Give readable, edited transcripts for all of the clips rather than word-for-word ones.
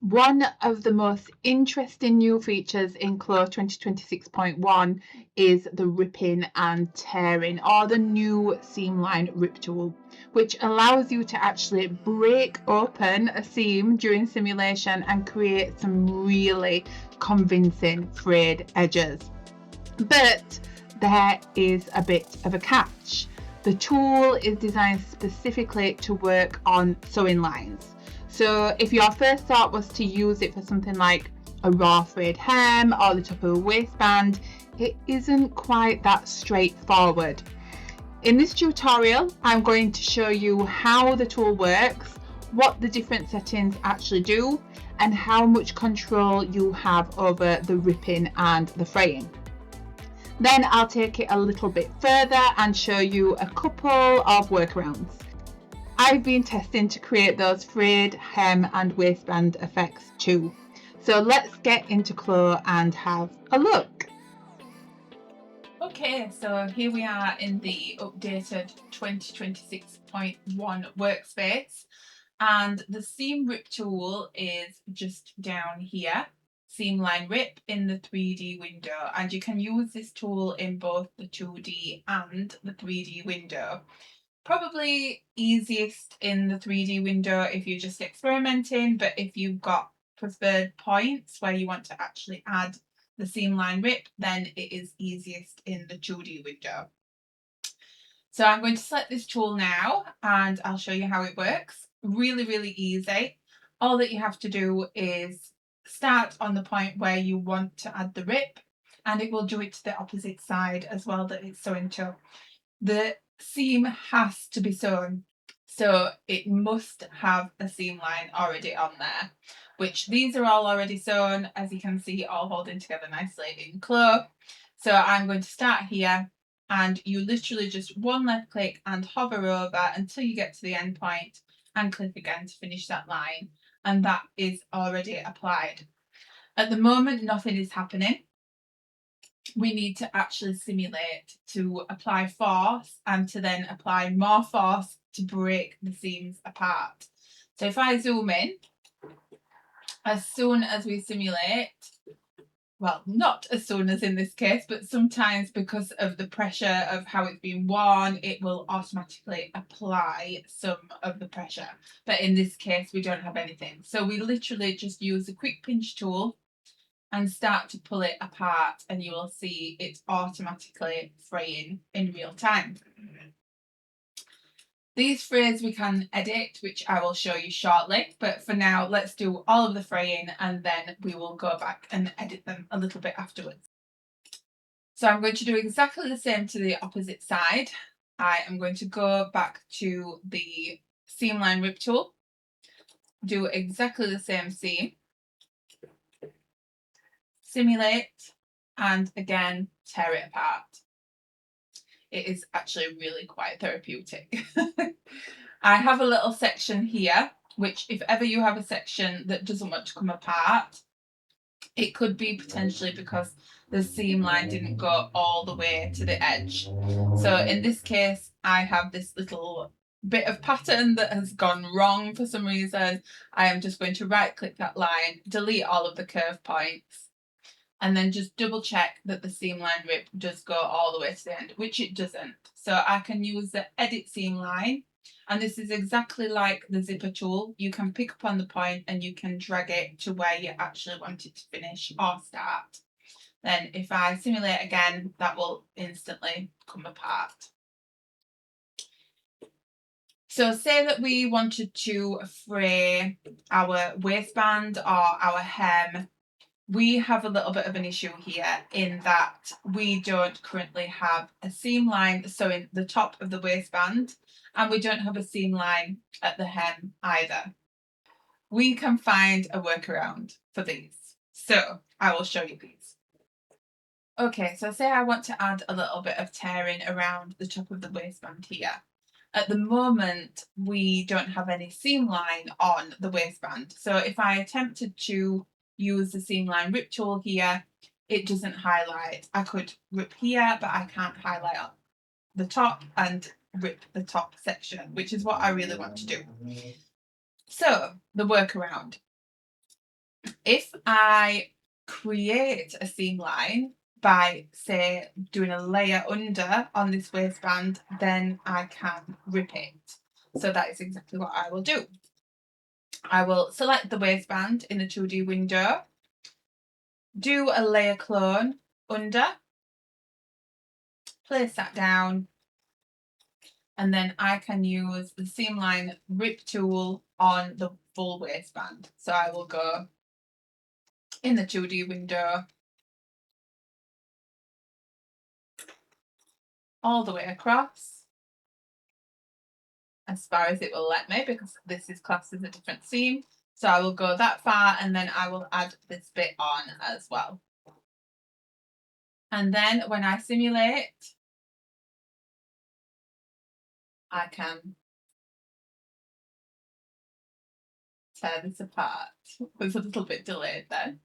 One of the most interesting new features in CLO3D 2026.1 is the ripping and tearing, or the new Seamline Rip Tool, which allows you to actually break open a seam during simulation and create some really convincing frayed edges. But there is a bit of a catch. The tool is designed specifically to work on sewing lines. So if your first thought was to use it for something like a raw frayed hem or the top of a waistband, it isn't quite that straightforward. In this tutorial, I'm going to show you how the tool works, what the different settings actually do, and how much control you have over the ripping and the fraying. Then I'll take it a little bit further and show you a couple of workarounds. I've been testing to create those frayed hem and waistband effects too. So let's get into CLO and have a look. Okay, so here we are in the updated 2026.1 workspace, and the seam rip tool is just down here. Seamline Rip in the 3D window, and you can use this tool in both the 2D and the 3D window. Probably easiest in the 3D window if you're just experimenting, but if you've got preferred points where you want to actually add the seamline rip, then it is easiest in the 2D window. So I'm going to select this tool now and I'll show you how it works. Really, really easy. All that you have to do is start on the point where you want to add the rip, and it will do it to the opposite side as well that it's sewing to. The seam has to be sewn, so it must have a seam line already on there, which these are all already sewn, as you can see, all holding together nicely in CLO. So I'm going to start here, and you literally just one left click and hover over until you get to the end point and click again to finish that line, and that is already applied. At the moment, nothing is happening. We need to actually simulate to apply force and to then apply more force to break the seams apart. So if I zoom in, as soon as we simulate, well, not as soon as in this case, but sometimes because of the pressure of how it's been worn, it will automatically apply some of the pressure. But in this case, we don't have anything. So we literally just use a quick pinch tool and start to pull it apart, and you will see it's automatically fraying in real time. These frays we can edit, which I will show you shortly, but for now let's do all of the fraying and then we will go back and edit them a little bit afterwards. So I'm going to do exactly the same to the opposite side. I am going to go back to the Seamline Rip Tool, do exactly the same seam, simulate, and again tear it apart. It is actually really quite therapeutic. I have a little section here, which if ever you have a section that doesn't want to come apart, it could be potentially because the seam line didn't go all the way to the edge. So in this case, I have this little bit of pattern that has gone wrong for some reason. I am just going to right click that line, delete all of the curve points, and then just double check that the seamline rip does go all the way to the end, which it doesn't. So I can use the edit seam line, and this is exactly like the zipper tool. You can pick up on the point and you can drag it to where you actually want it to finish or start. Then if I simulate again, that will instantly come apart. So say that we wanted to fray our waistband or our hem. We have a little bit of an issue here in that we don't currently have a seam line sewing the top of the waistband, and we don't have a seam line at the hem either. We can find a workaround for these. So I will show you these. Okay, so say I want to add a little bit of tearing around the top of the waistband here. At the moment, we don't have any seam line on the waistband. So if I attempted to use the Seamline Rip Tool here, it doesn't highlight. I could rip here, but I can't highlight the top and rip the top section, which is what I really want to do. So the workaround. If I create a seam line by, say, doing a layer under on this waistband, then I can rip it. So that is exactly what I will do. I will select the waistband in the 2D window, do a layer clone under, place that down, and then I can use the Seamline Rip Tool on the full waistband. So I will go in the 2D window all the way across as far as it will let me, because this is classed as a different seam. So I will go that far, and then I will add this bit on as well. And then when I simulate, I can tear this apart. It was a little bit delayed then.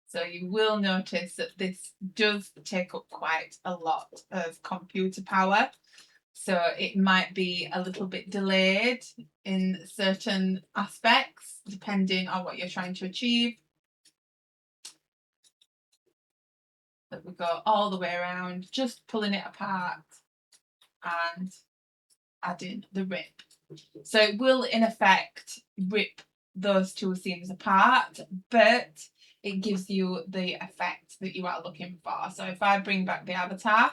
So you will notice that this does take up quite a lot of computer power. So it might be a little bit delayed in certain aspects, depending on what you're trying to achieve. But we go all the way around, just pulling it apart and adding the rip. So it will in effect rip those two seams apart, but it gives you the effect that you are looking for. So if I bring back the avatar,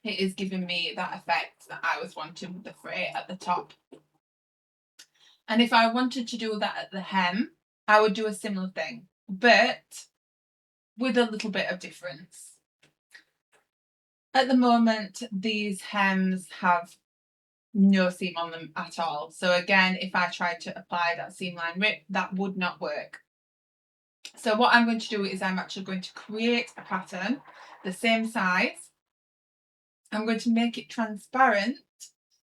it is giving me that effect that I was wanting with the fray at the top. And if I wanted to do that at the hem, I would do a similar thing, but with a little bit of difference. At the moment, these hems have no seam on them at all. So again, if I tried to apply that seamline rip, that would not work. So what I'm going to do is I'm actually going to create a pattern the same size. I'm going to make it transparent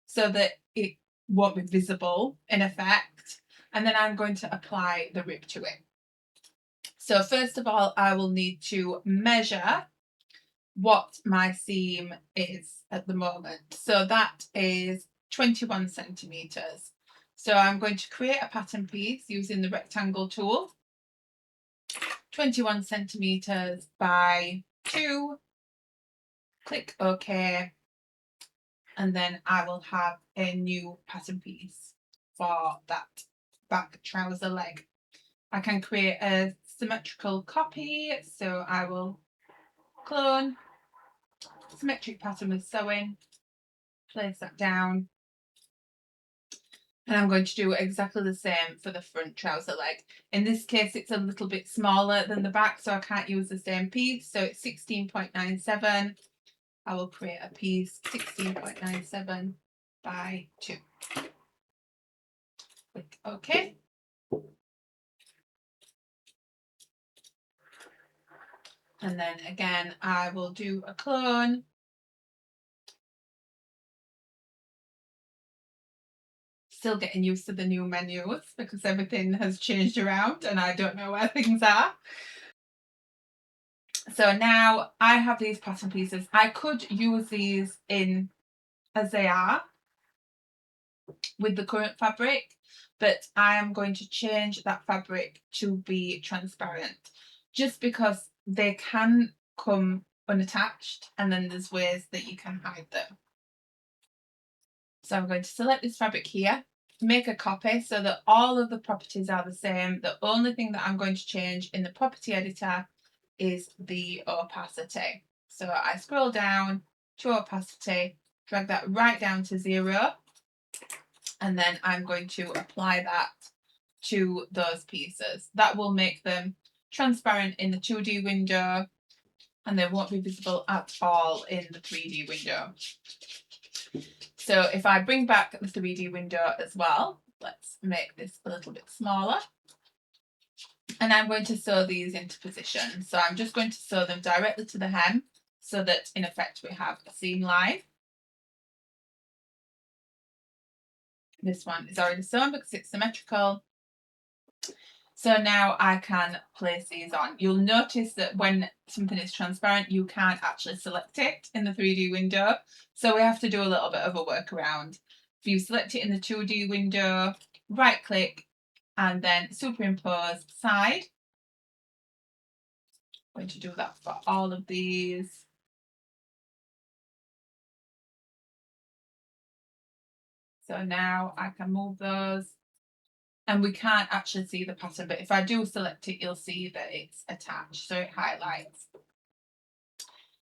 so that it won't be visible in effect. And then I'm going to apply the rip to it. So first of all, I will need to measure what my seam is at the moment. So that is 21 centimeters. So I'm going to create a pattern piece using the rectangle tool. 21 centimeters by 2. Click OK. And then I will have a new pattern piece for that back trouser leg. I can create a symmetrical copy. So I will clone, symmetric pattern with sewing, place that down. And I'm going to do exactly the same for the front trouser leg. In this case, it's a little bit smaller than the back, so I can't use the same piece. So it's 16.97. I will create a piece 16.97 by 2. Click OK. And then again, I will do a clone. Still getting used to the new menus because everything has changed around and I don't know where things are. So now I have these pattern pieces. I could use these in as they are with the current fabric, but I am going to change that fabric to be transparent just because they can come unattached and then there's ways that you can hide them. So I'm going to select this fabric here, make a copy so that all of the properties are the same. The only thing that I'm going to change in the property editor is the opacity. So I scroll down to opacity, drag that right down to 0, and then I'm going to apply that to those pieces. That will make them transparent in the 2D window and they won't be visible at all in the 3D window. So if I bring back the 3D window as well, let's make this a little bit smaller. And I'm going to sew these into position. So I'm just going to sew them directly to the hem so that in effect we have a seam line. This one is already sewn because it's symmetrical. So now I can place these on. You'll notice that when something is transparent, you can't actually select it in the 3D window. So we have to do a little bit of a workaround. If you select it in the 2D window, right click and then superimpose side. I'm going to do that for all of these. So now I can move those. And we can't actually see the pattern, but if I do select it, you'll see that it's attached, so it highlights.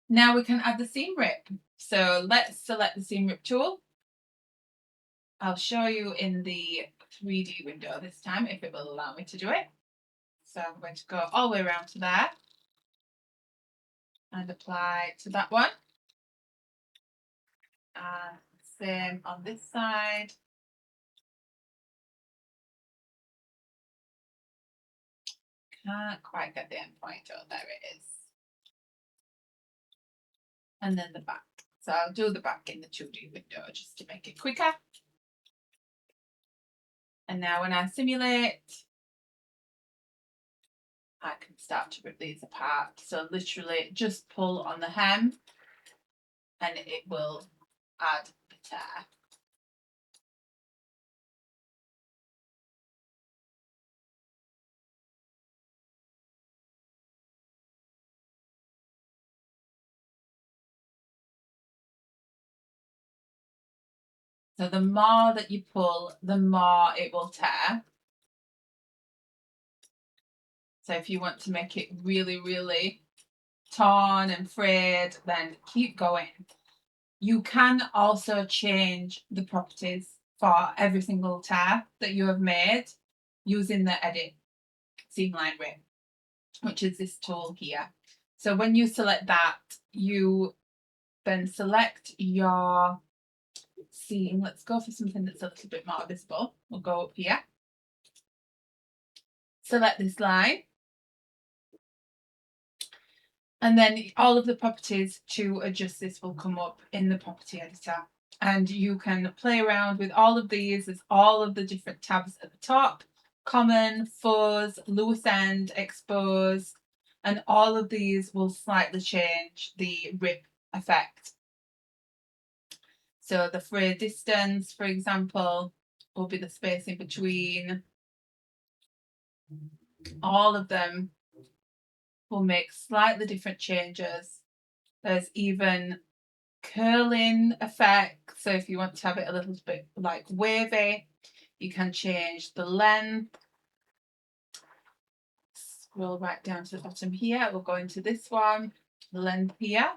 Now we can add the seam rip. So let's select the seam rip tool. I'll show you in the 3D window this time, if it will allow me to do it. So I'm going to go all the way around to there and apply to that one. And same on this side. Can't quite get the end point. Oh, there it is. And then the back. So I'll do the back in the 2D window just to make it quicker. And now when I simulate, I can start to rip these apart. So literally just pull on the hem and it will add the tear. So the more that you pull, the more it will tear. So if you want to make it really, really torn and frayed, then keep going. You can also change the properties for every single tear that you have made using the edit Seamline Rip, which is this tool here. So when you select that, you then select your seam. Let's go for something that's a little bit more visible. We'll go up here. Select this line. And then all of the properties to adjust this will come up in the property editor. And you can play around with all of these. There's all of the different tabs at the top. Common, fuzz, loose end, expose. And all of these will slightly change the rip effect. So the fray distance, for example, will be the space in between. All of them will make slightly different changes. There's even curling effect. So if you want to have it a little bit like wavy, you can change the length. Scroll right down to the bottom here. We'll go into this one, the length here.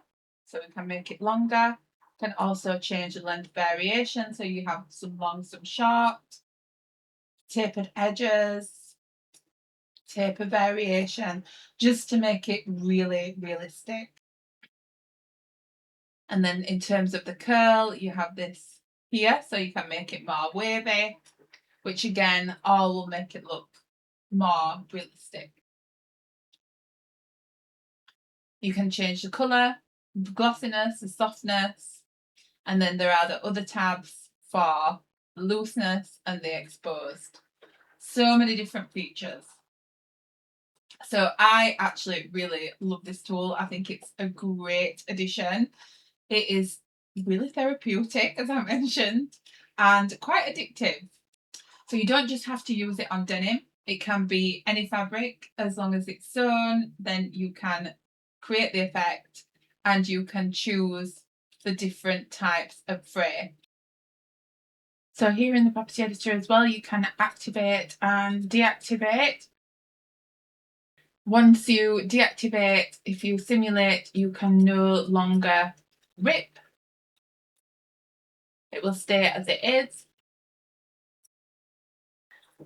So we can make it longer. Can also change the length variation. So you have some long, some short. Tapered edges. Taper variation. Just to make it really realistic. And then in terms of the curl, you have this here, so you can make it more wavy, which again, all will make it look more realistic. You can change the colour, the glossiness, the softness, and then there are the other tabs for the looseness and the exposed. So many different features. So I actually really love this tool. I think it's a great addition. It is really therapeutic, as I mentioned, and quite addictive. So you don't just have to use it on denim. It can be any fabric. As long as it's sewn, then you can create the effect and you can choose the different types of fray. So here in the property editor as well, you can activate and deactivate. Once you deactivate, if you simulate, you can no longer rip. It will stay as it is.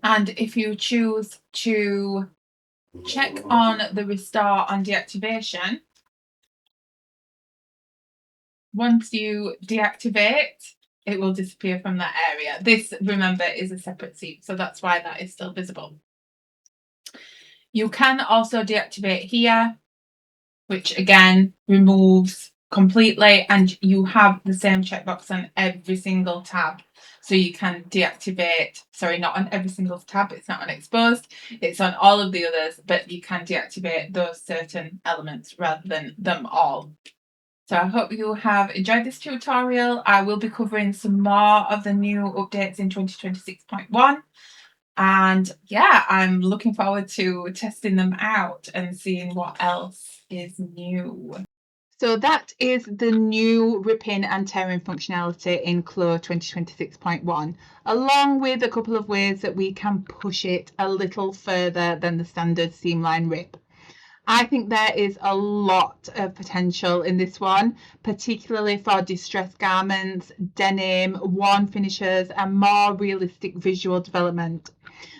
And if you choose to check on the restore on deactivation, once you deactivate, it will disappear from that area. This, remember, is a separate seam, so that's why that is still visible. You can also deactivate here, which again removes completely, and you have the same checkbox on every single tab. So you can deactivate, sorry, not on every single tab, it's not on exposed, it's on all of the others, but you can deactivate those certain elements rather than them all. So I hope you have enjoyed this tutorial. I will be covering some more of the new updates in 2026.1. And yeah, I'm looking forward to testing them out and seeing what else is new. So that is the new ripping and tearing functionality in CLO3D 2026.1, along with a couple of ways that we can push it a little further than the standard Seamline Rip. I think there is a lot of potential in this one, particularly for distressed garments, denim, worn finishes, and more realistic visual development.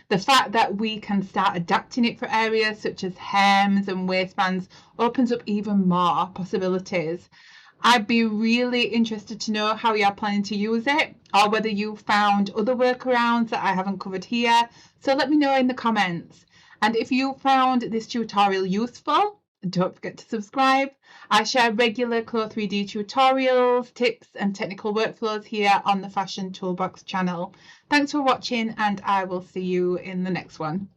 The fact that we can start adapting it for areas such as hems and waistbands opens up even more possibilities. I'd be really interested to know how you're planning to use it, or whether you found other workarounds that I haven't covered here. So let me know in the comments. And if you found this tutorial useful, don't forget to subscribe. I share regular CLO3D tutorials, tips and technical workflows here on the Fashion Toolbox channel. Thanks for watching, and I will see you in the next one.